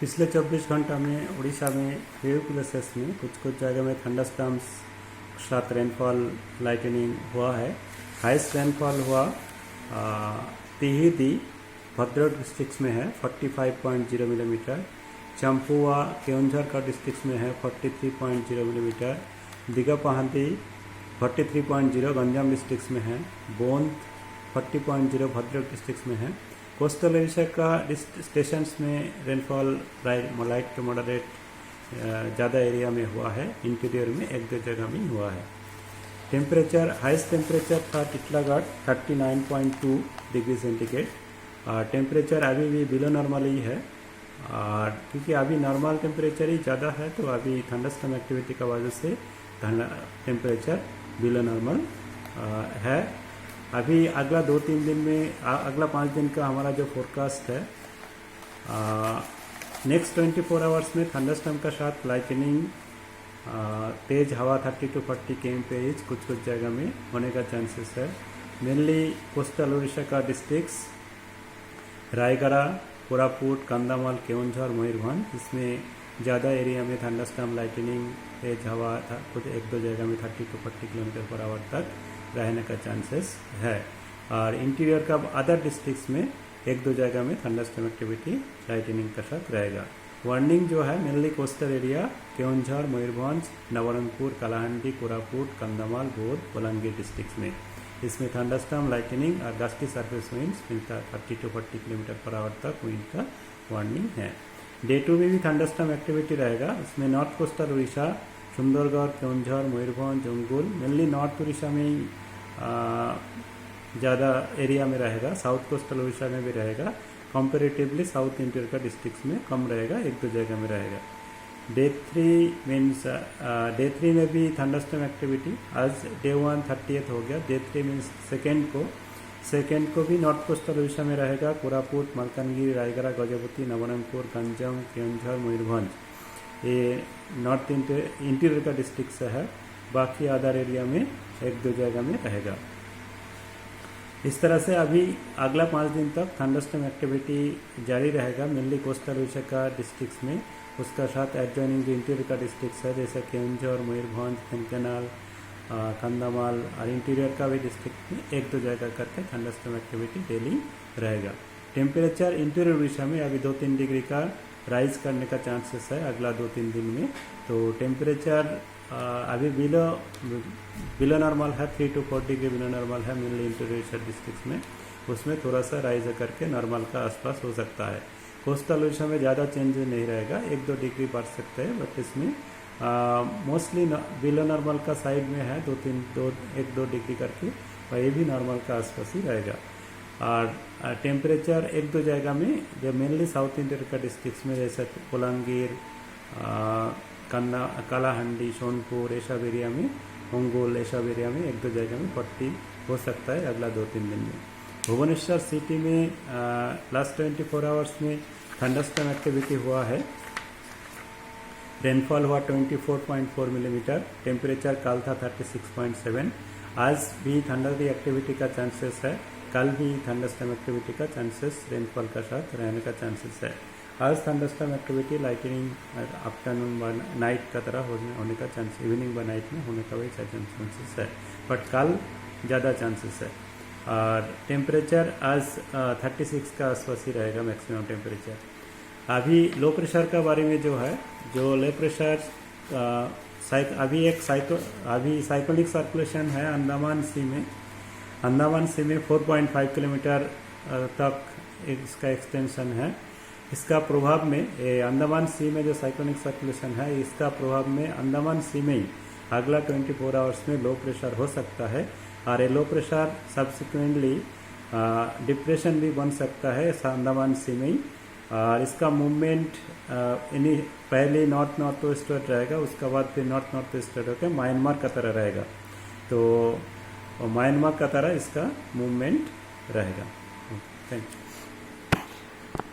पिछले 24 घंटा में उड़ीसा में फेव प्लेसेस में कुछ जगह में थंडरस्टॉर्म्स साथ रेनफॉल लाइटनिंग हुआ है। हाईएस्ट रेनफॉल हुआ तिहिदी भद्रक डिस्ट्रिक्ट में है 45.0 मिलीमीटर, चंपुआ केउंझर का डिस्ट्रिक्ट में है 43.0 मिलीमीटर, दिगापाहांती 43.0 गंजाम डिस्ट्रिक्ट में है, बोंद 40.0 भद्रक डिस्ट्रिक्ट में है। कोस्टल एरिया का स्टेशंस में रेनफॉल लाइट टू मॉडरेट ज़्यादा एरिया में हुआ है, इंटीरियर में एक दो जगह में हुआ है। टेम्परेचर हाईएस्ट टेम्परेचर था टिटलागढ़ 39.2 डिग्री सेंटीग्रेड। टेम्परेचर अभी भी बिलो नॉर्मल ही है, और क्योंकि अभी नॉर्मल टेम्परेचर ही ज़्यादा है तो अभी थंडरस्टॉर्म एक्टिविटी का वजह से टेम्परेचर बिलो नॉर्मल है। अभी अगला 2-3 दिन में अगला 5 दिन का हमारा जो फोरकास्ट है, नेक्स्ट 24 आवर्स में थंडरस्टॉर्म का साथ लाइटनिंग, तेज हवा 30 to 40 km/h कुछ जगह में होने का चांसेस है। मेनली कोस्टल उड़ीसा का डिस्ट्रिक्ट्स रायगढ़, कोरापुट, कंधमाल, केउंझर, मयूरभंज, इसमें ज़्यादा एरिया में थंडरस्टॉर्म लाइटनिंग, तेज हवा था कुछ एक दो जगह में 30 to 40 km/h तक रहने का चांसेस है। और इंटीरियर का अदर डिस्ट्रिक्ट्स में एक दो जगह में थंडरस्टॉर्म एक्टिविटी लाइटनिंग का साथ रहेगा। वार्निंग जो है mainly coastal area Keonjhar, Mayurbhanj, Nabarangpur, Kalahandi, Koraput, Kandhamal, बौद्ध, बलांगीर डिस्ट्रिक्ट्स में, इसमें थंडरस्टॉर्म लाइटनिंग और गस्टी सरफेस विंड्स मिलता 30 to 40 km/h तक विंड का वार्निंग है। डे टू में भी थंडरस्टॉर्म एक्टिविटी रहेगा। इसमें नॉर्थ कोस्टल उड़ीसा, सुंदरगढ़, केउंझर, मयूरभंज, जंगुल, मेनली नॉर्थ उड़ीसा में ही ज़्यादा एरिया में रहेगा। साउथ कोस्टल उड़ीसा में भी रहेगा, कंपेरेटिवली साउथ इंटीरियर का डिस्ट्रिक्ट्स में कम रहेगा, एक दो जगह में रहेगा। डे 3 में भी थंडरस्टॉर्म एक्टिविटी, आज डे 1 30th हो गया, डे 3 मीन्स सेकेंड को भी नॉर्थ कोस्टल उड़ीसा में रहेगा। कोरापुट, मलकानगिरी, रायगढ़, गजपति, नवरंगपुर, गंजाम, केउंझर, मयूरभंज, ये नॉर्थ इंटीरियर का डिस्ट्रिक्ट से है। बाकी अदर एरिया में एक दो जगह में रहेगा। इस तरह से अभी अगला 5 दिन तक थंडरस्टॉर्म एक्टिविटी जारी रहेगा, मेनली कोस्टल उड़ीसा का डिस्ट्रिक्ट्स में। उसका साथ एडजॉइनिंग जो इंटीरियर का डिस्ट्रिक्ट्स है जैसे केउंझर, मयूरभंज, ढेंकानाल, कंधमाल और इंटीरियर का भी डिस्ट्रिक्ट में एक दो जगह करके थंडरस्टॉर्म एक्टिविटी डेली रहेगा। टेम्परेचर इंटीरियर उड़ीसा में अभी 2-3 डिग्री का राइज करने का चांसेस है अगला 2-3 दिन में। तो टेम्परेचर अभी बिलो नॉर्मल है, 3 to 4 डिग्री बिलो नॉर्मल है मेनली इंटीरियर डिस्ट्रिक्ट में। उसमें थोड़ा सा राइज करके नॉर्मल का आसपास हो सकता है। कोस्टल उड़ीसा में ज़्यादा चेंज नहीं रहेगा, 1-2 डिग्री बढ़ सकते हैं, बट इसमें मोस्टली बिलो नॉर्मल का साइड में है 1-2 डिग्री करके, और ये भी नॉर्मल का आसपास ही रहेगा। और टेम्परेचर एक दो जगह में जो मेनली साउथ इंडिया का डिस्ट्रिक्ट्स में जैसे बलांगीर, कालाहांडी, सोनपुर, ये सब एरिया में, होंगोल, ये सब एरिया में एक दो जगह में 40 हो सकता है अगला 2-3 दिन में। भुवनेश्वर सिटी में लास्ट 24 आवर्स में थंडरस्टॉर्म एक्टिविटी हुआ है। रेनफॉल हुआ 24.4 मिलीमीटर, टेम्परेचर कल था 36.7। आज भी थंडर एक्टिविटी का चांसेस है, कल भी थंडरस्टॉर्म एक्टिविटी का चांसेस रेनफॉल का साथ रहने का चांसेस है। आज थंडरस्टॉर्म एक्टिविटी लाइटनिंग आफ्टरनून व नाइट का तरह होने का चांस, इवनिंग व नाइट में होने का भी चांसेस है, बट कल ज़्यादा चांसेस है। और टेम्परेचर आज 36 का आसपास ही रहेगा मैक्सिमम टेम्परेचर। अभी लो प्रेशर का बारे में जो है, जो लो प्रेशर अभी साइक्लोनिक सर्कुलेशन है अंडमान सी में। अंडमान सी में 4.5 किलोमीटर तक इसका एक्सटेंशन है। इसका प्रभाव में अंडमान सी में जो साइक्लोनिक सर्कुलेशन है, इसका प्रभाव में अंडमान सी में ही अगला 24 आवर्स में लो प्रेशर हो सकता है। और ये लो प्रेशर सब्सिक्वेंटली डिप्रेशन भी बन सकता है अंडमान सी में ही। और इसका मूवमेंट पहले नॉर्थ वेस्टवर्ड रहेगा, उसके बाद फिर नॉर्थ वेस्टवर्ड होकर म्यांमार का तरह रहेगा। तो म्यांमार का तरह इसका मूवमेंट रहेगा। Thank you.